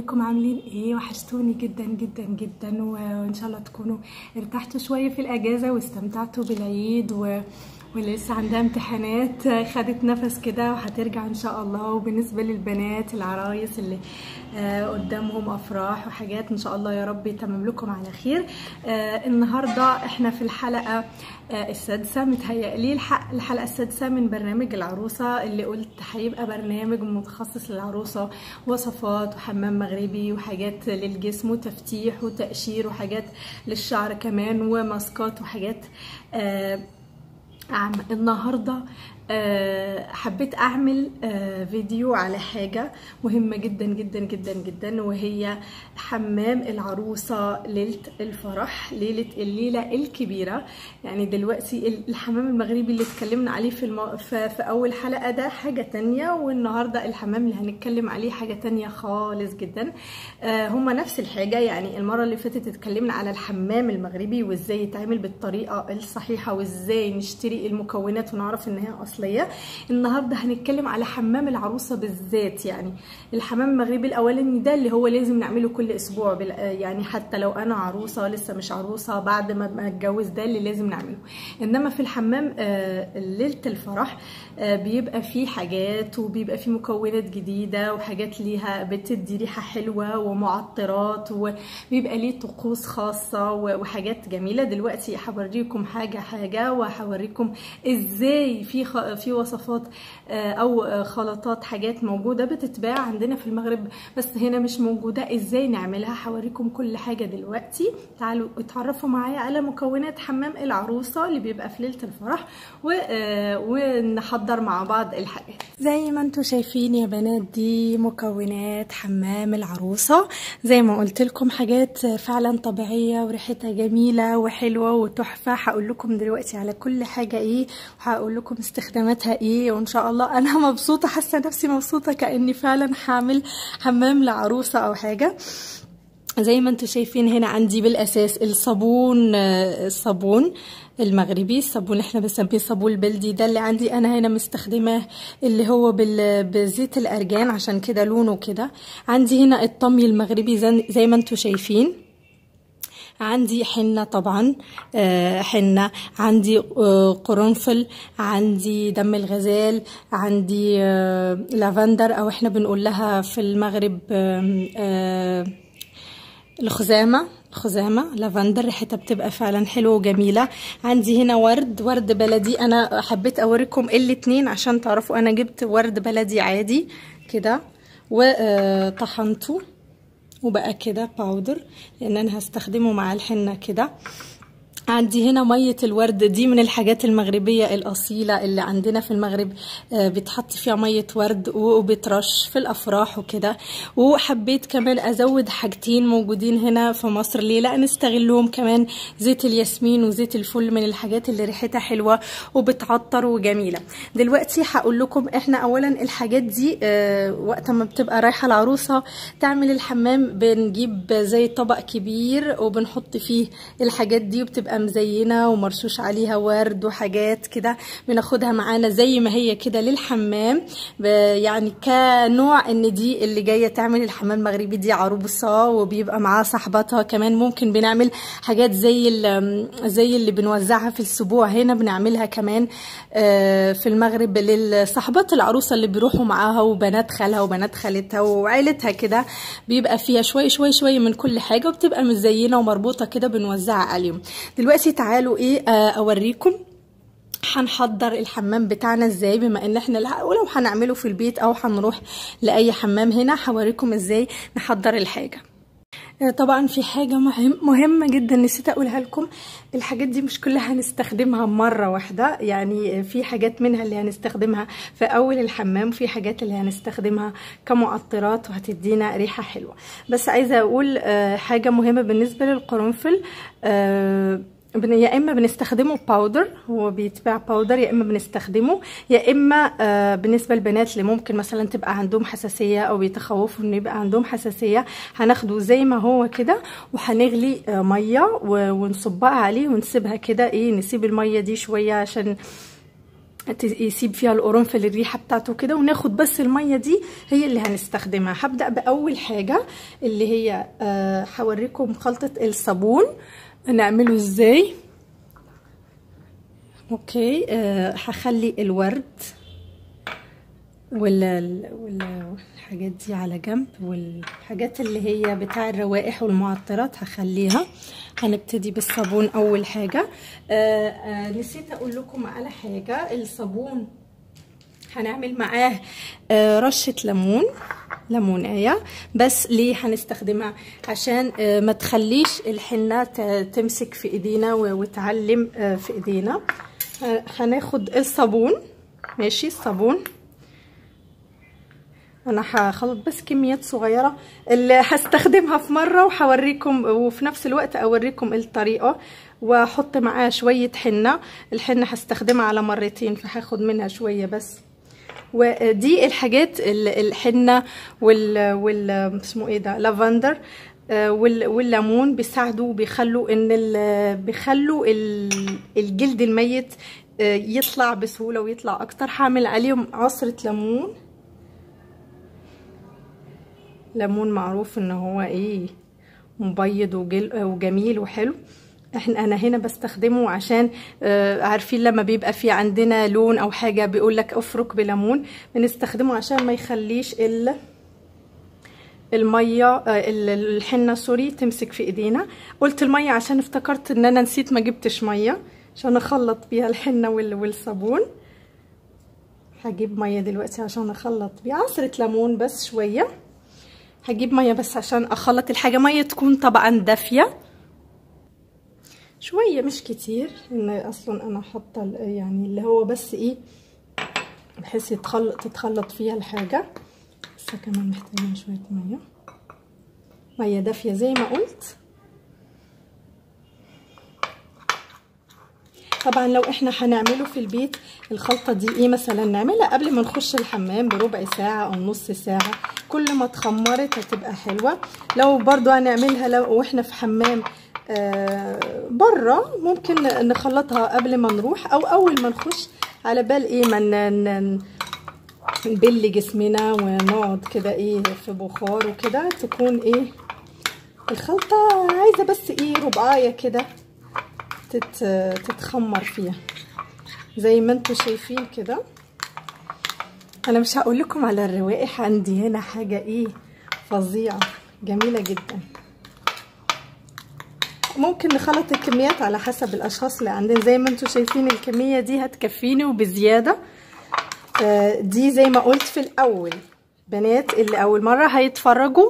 ازيكم عاملين ايه؟ وحشتوني جدا جدا جدا، وان شاء الله تكونوا ارتحتوا شويه في الاجازه واستمتعتوا بالعيد واللي لسه عندها امتحانات خدت نفس كده وهترجع ان شاء الله. وبالنسبه للبنات العرايس اللي قدامهم افراح وحاجات، ان شاء الله يا رب يتمم لكم على خير. النهارده احنا في الحلقه السادسه، متهيألي الحلقه السادسه من برنامج العروسه، اللي قلت هيبقى برنامج متخصص للعروسه، وصفات وحمام مغربي وحاجات للجسم وتفتيح وتقشير وحاجات للشعر كمان وماسكات وحاجات. النهارده حبيت اعمل فيديو على حاجه مهمه جدا جدا جدا جدا، وهي حمام العروسه ليله الفرح، الليله الكبيره. يعني دلوقتي الحمام المغربي اللي اتكلمنا عليه في اول حلقه ده حاجه تانية، والنهارده الحمام اللي هنتكلم عليه حاجه تانية خالص جدا. هما نفس الحاجه. يعني المره اللي فاتت اتكلمنا على الحمام المغربي وازاي يتعمل بالطريقه الصحيحه، وازاي نشتري المكونات ونعرف ان هي اصليه. النهارده هنتكلم على حمام العروسه بالذات. يعني الحمام المغربي الاولاني ده اللي هو لازم نعمله كل اسبوع، يعني حتى لو انا عروسه لسه مش عروسه بعد ما اتجوز، ده اللي لازم نعمله. انما في الحمام ليله الفرح بيبقى فيه حاجات، وبيبقى فيه مكونات جديده وحاجات ليها بتدي ريحه حلوه ومعطرات، وبيبقى ليه طقوس خاصه وحاجات جميله. دلوقتي هوريكم حاجه وهوريكم ازاي في وصفات او خلطات، حاجات موجوده بتتباع عندنا في المغرب بس هنا مش موجوده، ازاي نعملها. هوريكم كل حاجه دلوقتي. تعالوا اتعرفوا معايا على مكونات حمام العروسه اللي بيبقى في ليله الفرح، ونحضر مع بعض الحاجات. زي ما انتم شايفين يا بنات، دي مكونات حمام العروسه. زي ما قلت لكم حاجات فعلا طبيعيه وريحتها جميله وحلوه وتحفه. هقول لكم دلوقتي على كل حاجه ايه، وهقول لكم استخداماتها ايه، وان شاء الله انا مبسوطه، حاسه نفسي مبسوطه كاني فعلا هعمل حمام لعروسه او حاجه. زي ما انتم شايفين هنا عندي بالاساس الصابون المغربي، الصابون احنا بنسميه صابون البلدي، ده اللي عندي انا هنا مستخدماه، اللي هو بزيت الارجان، عشان كده لونه كده. عندي هنا الطمي المغربي زي ما انتم شايفين. عندي حنة طبعا، حنة، عندي قرنفل، عندي دم الغزال، عندي لافندر، او احنا بنقول لها في المغرب الخزامة لافندر، ريحتها بتبقى فعلا حلوه وجميله. عندي هنا ورد بلدي، انا حبيت اوريكم الاتنين عشان تعرفوا. انا جبت ورد بلدي عادي كده وطحنته وبقى كده باودر، لان انا هستخدمه مع الحنه كده. عندي هنا مية الورد، دي من الحاجات المغربية الأصيلة اللي عندنا في المغرب، بتحط فيها مية ورد وبترش في الأفراح وكده. وحبيت كمان أزود حاجتين موجودين هنا في مصر، ليه لا نستغلهم كمان، زيت الياسمين وزيت الفل، من الحاجات اللي ريحتها حلوة وبتعطر وجميلة. دلوقتي هقول لكم احنا أولا الحاجات دي وقت ما بتبقى رايحة العروسة تعمل الحمام، بنجيب زي طبق كبير وبنحط فيه الحاجات دي، وبتبقى مزينه ومرشوش عليها ورد وحاجات كده، بناخدها معانا زي ما هي كده للحمام، يعني كنوع ان دي اللي جايه تعمل الحمام المغربي دي عروسه وبيبقى معاها صاحبتها كمان. ممكن بنعمل حاجات زي اللي بنوزعها في السبوع، هنا بنعملها كمان في المغرب للصاحبات العروسه اللي بيروحوا معاها، وبنات خالها وبنات خالتها وعائلتها كده، بيبقى فيها شوي من كل حاجه، وبتبقى مزينه ومربوطه كده، بنوزعها عليهم. دلوقتي تعالوا اوريكم هنحضر الحمام بتاعنا ازاي، بما ان احنا ولو هنعمله في البيت او هنروح لاي حمام. هنا هوريكم ازاي نحضر الحاجه. طبعا في حاجه مهمه جدا نسيت اقولها لكم، الحاجات دي مش كلها هنستخدمها مره واحده، يعني في حاجات منها اللي هنستخدمها في اول الحمام، وفي حاجات اللي هنستخدمها كمعطرات وهتدينا ريحه حلوه. بس عايزه اقول حاجه مهمه بالنسبه للقرنفل، يا اما بنستخدمه باودر، هو بيتباع باودر، يا اما بنستخدمه، يا اما بالنسبه للبنات اللي ممكن مثلا تبقى عندهم حساسيه او بيتخوفوا ان يبقى عندهم حساسيه، هناخده زي ما هو كده وهنغلي ميه ونصبها عليه ونسيبها كده، نسيب الميه دي شويه عشان يسيب فيها القرنفل الريحه بتاعته كده، وناخد بس الميه دي هي اللي هنستخدمها. هبدا باول حاجه اللي هي هوريكم خلطه الصابون نعمله ازاي. اوكي، هخلي الورد والحاجات دي على جنب، والحاجات اللي هي بتاع الروائح والمعطرات هخليها. هنبتدي بالصابون اول حاجه. نسيت اقول لكم على حاجه. الصابون هنعمل معاه رشه ليمونايه. بس ليه هنستخدمها؟ عشان ما تخليش الحنه تمسك في ايدينا وتعلم في ايدينا. هناخد الصابون. ماشي، الصابون انا هخلط بس كميات صغيره اللي هستخدمها في مره، وهوريكم وفي نفس الوقت اوريكم الطريقه. واحط معاه شويه حنه. الحنه هستخدمها على مرتين، فهاخد منها شويه بس. ودي الحاجات الحنه اسمه ايه ده، لافندر والليمون بيساعدوا وبيخلوا الجلد الميت يطلع بسهوله ويطلع اكتر. هعمل عليهم عصره ليمون معروف ان هو ايه، مبيض وجميل وحلو. انا هنا بستخدمه عشان عارفين لما بيبقى في عندنا لون او حاجه بيقول لك افرك بليمون، بنستخدمه عشان ما يخليش الميه الحنه سوري تمسك في ايدينا. قلت الميه عشان افتكرت ان انا نسيت ما جبتش ميه عشان اخلط بيها الحنه والصابون. هجيب ميه دلوقتي عشان اخلط بيها عصره ليمون بس شويه. هجيب ميه بس عشان اخلط الحاجه، ميه تكون طبعا دافيه شويه مش كتير، لان اصلا انا حاطه يعني اللي هو بس ايه بحيث تتخلط فيها الحاجه. بس كمان محتاجين شويه ميه دافيه زي ما قلت. طبعا لو احنا هنعمله في البيت الخلطه دي ايه مثلا نعملها قبل ما نخش الحمام بربع ساعه او نص ساعه، كل ما اتخمرت هتبقى حلوه. لو برضو هنعملها لو احنا في حمام بره ممكن نخلطها قبل ما نروح او اول ما نخش، على بال ايه ما نبل جسمنا ونقعد كده ايه في بخار وكده، تكون ايه الخلطه عايزه بس ايه ربعايه كده تتخمر فيها زي ما انتم شايفين كده. انا مش هقول لكم على الروائح، عندي هنا حاجه ايه فظيعه جميله جدا. ممكن نخلط الكميات على حسب الاشخاص اللي عندنا، زي ما انتم شايفين الكميه دي هتكفيني وبزياده. دي زي ما قلت في الاول، بنات اللي اول مره هيتفرجوا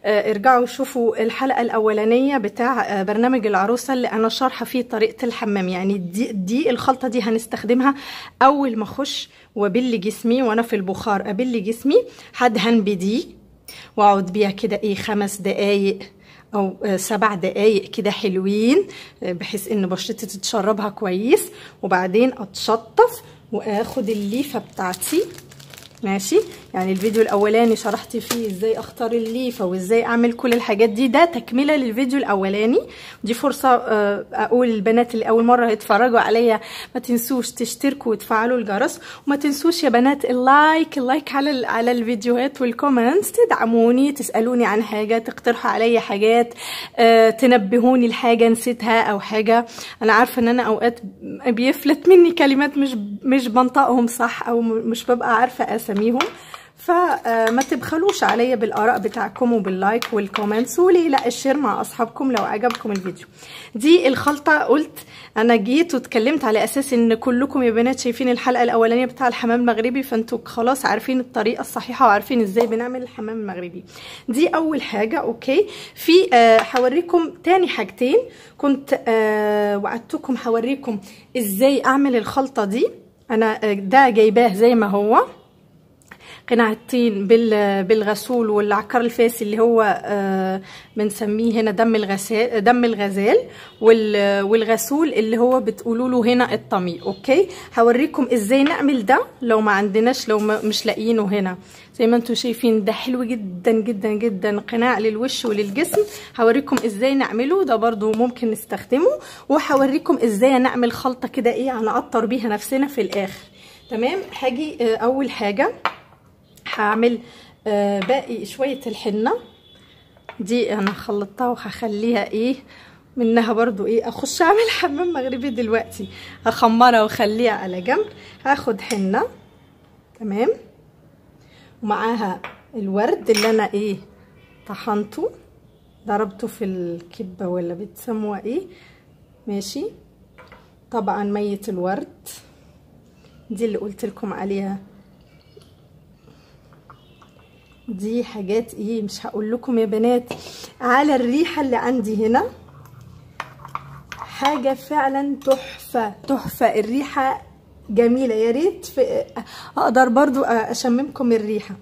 ارجعوا شوفوا الحلقه الاولانيه بتاع برنامج العروسه اللي انا شارحه فيه طريقه الحمام. يعني دي الخلطه دي هنستخدمها اول ما اخش وابل جسمي وانا في البخار، ابل جسمي هدهن بدي واقعد بيها كده ايه 5 دقايق او 7 دقايق كده حلوين، بحيث ان بشرتي تتشربها كويس. وبعدين اتشطف واخد الليفه بتاعتي. ماشي، يعني الفيديو الاولاني شرحت فيه ازاي اختار الليفه وازاي اعمل كل الحاجات دي، ده تكمله للفيديو الاولاني. دي فرصه اقول للبنات اللي اول مره هيتفرجوا عليا ما تنسوش تشتركوا وتفعلوا الجرس، وما تنسوش يا بنات اللايك على الفيديوهات والكومنتس، تدعموني، تسالوني عن حاجه، تقترحوا عليا حاجات، تنبهوني لحاجه نسيتها او حاجه. انا عارفه ان انا اوقات بيفلت مني كلمات مش بنطقهم صح او مش ببقى عارفه اساميهم، فما تبخلوش عليا بالاراء بتاعكم وباللايك والكومنتس، وليه لا الشير مع اصحابكم لو عجبكم الفيديو. دي الخلطه قلت انا جيت واتكلمت على اساس ان كلكم يا بنات شايفين الحلقه الاولانيه بتاع الحمام المغربي، فانتوا خلاص عارفين الطريقه الصحيحه وعارفين ازاي بنعمل الحمام المغربي. دي اول حاجه. اوكي، في هوريكم تاني حاجتين. كنت وعدتكم هوريكم ازاي اعمل الخلطه دي. انا ده جايباه زي ما هو قناع الطين بالغسول والعكر الفاسي اللي هو بنسميه هنا دم الغزال، والغسول اللي هو بتقولوا له هنا الطمي. اوكي، هوريكم ازاي نعمل ده لو ما عندناش، لو مش لاقيينه هنا. زي ما انتم شايفين ده حلو جدا جدا جدا، قناع للوش وللجسم. هوريكم ازاي نعمله، ده برضو ممكن نستخدمه. وهوريكم ازاي نعمل خلطه كده ايه هنعطر بيها نفسنا في الاخر. تمام. هاجي اول حاجه هعمل باقي شويه الحنه دي، انا خلطتها وهخليها ايه منها برضو ايه، اخش اعمل حمام مغربي دلوقتي، هخمرها واخليها على جنب. هاخد حنه تمام، ومعاها الورد اللي انا ايه طحنته، ضربته في الكبه ولا بتسموها ايه، ماشي. طبعا ميه الورد دي اللي قلت لكم عليها، دي حاجات ايه مش هقول لكم يا بنات على الريحه اللي عندي هنا، حاجه فعلا تحفه تحفه. الريحه جميله، يا ريت اقدر برضو اشممكم الريحه،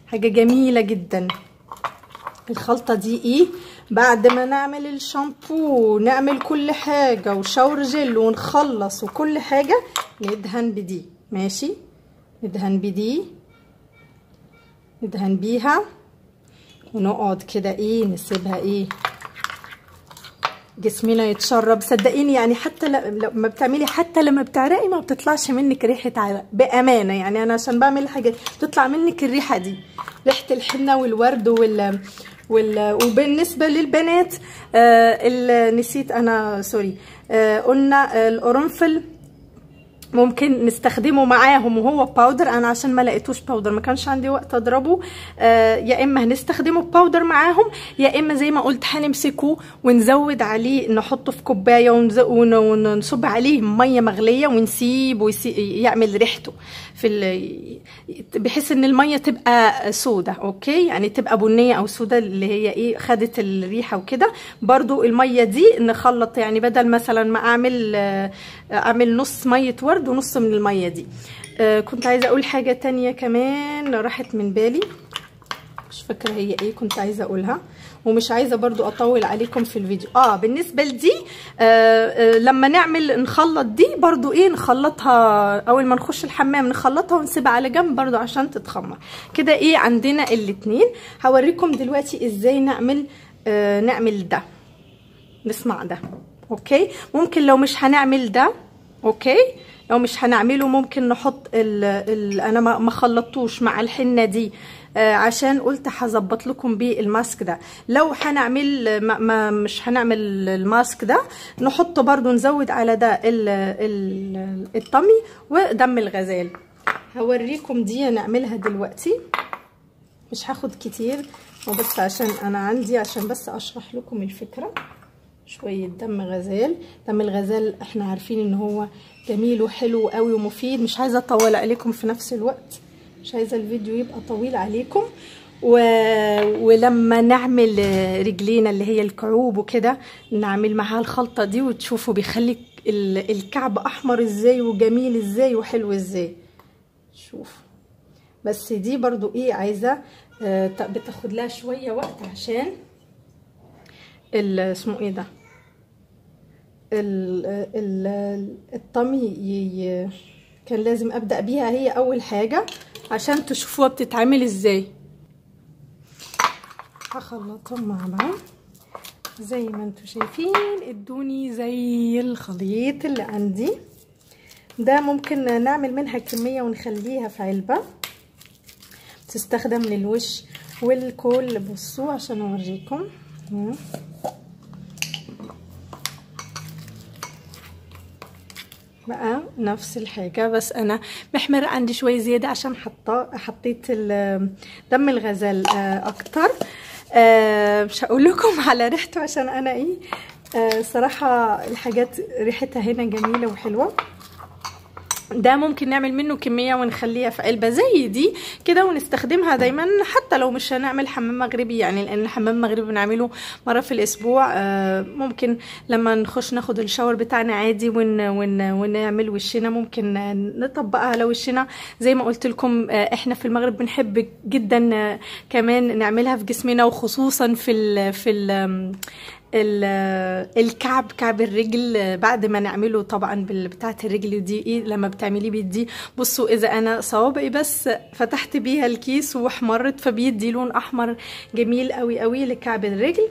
حاجه جميله جدا. الخلطه دي ايه بعد ما نعمل الشامبو نعمل كل حاجه وشاور جل ونخلص وكل حاجه، ندهن بدي، ماشي. ندهن بدي، ندهن بيها ونقعد كده ايه نسيبها ايه جسمنا يتشرب. صدقيني يعني حتى لما بتعملي، حتى لما بتعرقي ما بتطلعش منك ريحه عرق بامانه. يعني انا عشان بعمل حاجه بتطلع منك الريحه دي، ريحه الحنه والورد وبالنسبه للبنات نسيت انا سوري، قلنا القرنفل ممكن نستخدمه معاهم وهو باودر. انا عشان ما لقيتوش باودر ما كانش عندي وقت اضربه، يا اما هنستخدمه باودر معاهم، يا اما زي ما قلت هنمسكه ونزود عليه، نحطه في كوبايه ونصب عليه ميه مغليه ونسيبه يعمل ريحته بحيث ان الميه تبقى سودة، اوكي، يعني تبقى بنيه او سودة اللي هي ايه خدت الريحه وكده. برضو الميه دي نخلط، يعني بدل مثلا ما اعمل نص ميه ورد ونص من الميه دي. كنت عايزه اقول حاجه تانية كمان راحت من بالي، مش فاكره هي ايه كنت عايزه اقولها، ومش عايزه برضو اطول عليكم في الفيديو. بالنسبه لدي لما نخلط دي برضو ايه، نخلطها اول ما نخش الحمام، نخلطها ونسيبها على جنب برضو عشان تتخمر كده. ايه عندنا الاتنين. هوريكم دلوقتي ازاي نعمل ده، نسمع ده، اوكي. ممكن لو مش هنعمل ده، اوكي، لو مش هنعمله ممكن نحط انا ما خلطتوش مع الحنه دي عشان قلت هظبط لكم بيه الماسك ده. لو هنعمل مش هنعمل الماسك ده، نحط برضو نزود على ده الطمي ودم الغزال. هوريكم دي نعملها دلوقتي، مش هاخد كتير وبس عشان انا عندي، عشان بس اشرح لكم الفكره. شويه دم غزال. دم الغزال احنا عارفين ان هو جميل وحلو قوي ومفيد. مش عايزه اطول عليكم في نفس الوقت، مش عايزه الفيديو يبقى طويل عليكم. ولما نعمل رجلينا اللي هي الكعوب وكده نعمل معاها الخلطه دي، وتشوفوا بيخلي الكعب احمر ازاي وجميل ازاي وحلو ازاي. شوف بس دي برضو ايه عايزه بتاخد لها شويه وقت عشان اسمه ايه ده الطمي كان لازم ابدا بيها هي اول حاجه عشان تشوفوها بتتعمل ازاي. هخلطهم مع بعض زي ما انتم شايفين. ادوني زي الخليط اللي عندي ده، ممكن نعمل منها كميه ونخليها في علبه تستخدم للوش والكل. بصوا عشان اوريكم بقى نفس الحاجة، بس انا محمرة عندي شوية زيادة عشان حطيت دم الغزال اكتر. مش هقول لكم على ريحته عشان انا ايه صراحة الحاجات ريحتها هنا جميلة وحلوة. ده ممكن نعمل منه كمية ونخليها في علبة زي دي كده ونستخدمها دايما، حتى لو مش هنعمل حمام مغربي، يعني لان الحمام المغربي بنعمله مرة في الاسبوع. ممكن لما نخش ناخد الشاور بتاعنا عادي ونعمل وشنا، ممكن نطبقها على وشنا زي ما قلت لكم. احنا في المغرب بنحب جدا كمان نعملها في جسمنا، وخصوصا في الكعب، كعب الرجل بعد ما نعمله طبعا بتاعه الرجل دي ايه لما بتعمليه بيدي. بصوا اذا انا صوابعي بس فتحت بيها الكيس واحمرت فبيدي لون احمر جميل قوي قوي لكعب الرجل.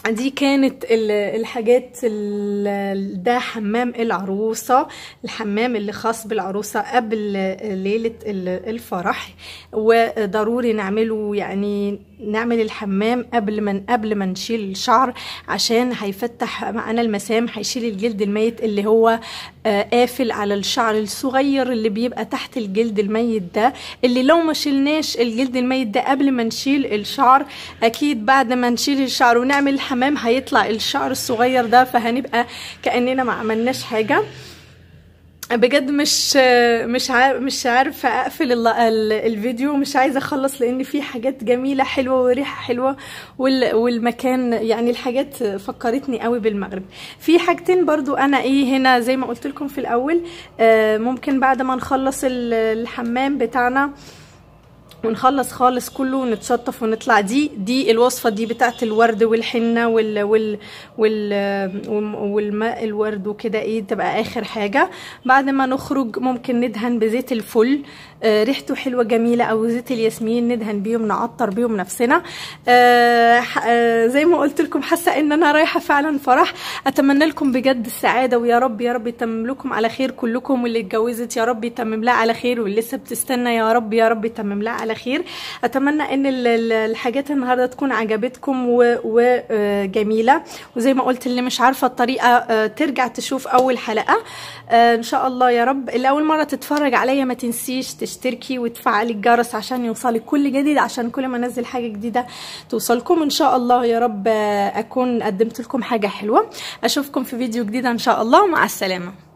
دي كانت الحاجات ده حمام العروسة، الحمام اللي خاص بالعروسة قبل ليلة الفرح، وضروري نعمله، يعني نعمل الحمام قبل ما نشيل الشعر، عشان هيفتح معانا المسام، هيشيل الجلد الميت اللي هو قافل على الشعر الصغير اللي بيبقى تحت الجلد الميت ده، اللي لو ما شيلناش الجلد الميت ده قبل ما نشيل الشعر، اكيد بعد ما نشيل الشعر ونعمل الحمام هيطلع الشعر الصغير ده، فهنبقى كأننا ما عملناش حاجة. بجد مش عارفه اقفل الفيديو، مش عايزه اخلص لان في حاجات جميله حلوه وريحه حلوه، والمكان يعني الحاجات فكرتني قوي بالمغرب. في حاجتين برضو انا هنا زي ما قلت لكم في الاول، ممكن بعد ما نخلص الحمام بتاعنا ونخلص خالص كله ونتشطف ونطلع، دي الوصفه دي بتاعت الورد والحنه والماء الورد وكده، تبقى اخر حاجه. بعد ما نخرج ممكن ندهن بزيت الفل، ريحته حلوه جميله، او زيت الياسمين ندهن بيهم، نعطر بيهم نفسنا. زي ما قلت لكم حاسه ان انا رايحه فعلا فرح. اتمنى لكم بجد السعاده، ويا رب يا رب يتمم لكم على خير كلكم، واللي اتجوزت يا رب يتمم لها على خير، واللي لسه بتستنى يا رب يا رب يتمم لها على خير. اتمنى ان الحاجات النهارده تكون عجبتكم وجميله، وزي ما قلت اللي مش عارفه الطريقه ترجع تشوف اول حلقه ان شاء الله يا رب. اللي اول مره تتفرج عليا ما تنسيش تشتركي وتفعلي الجرس عشان يوصلك كل جديد، عشان كل ما انزل حاجه جديده توصلكم ان شاء الله يا رب. اكون قدمت لكم حاجه حلوه. اشوفكم في فيديو جديد ان شاء الله، ومع السلامه.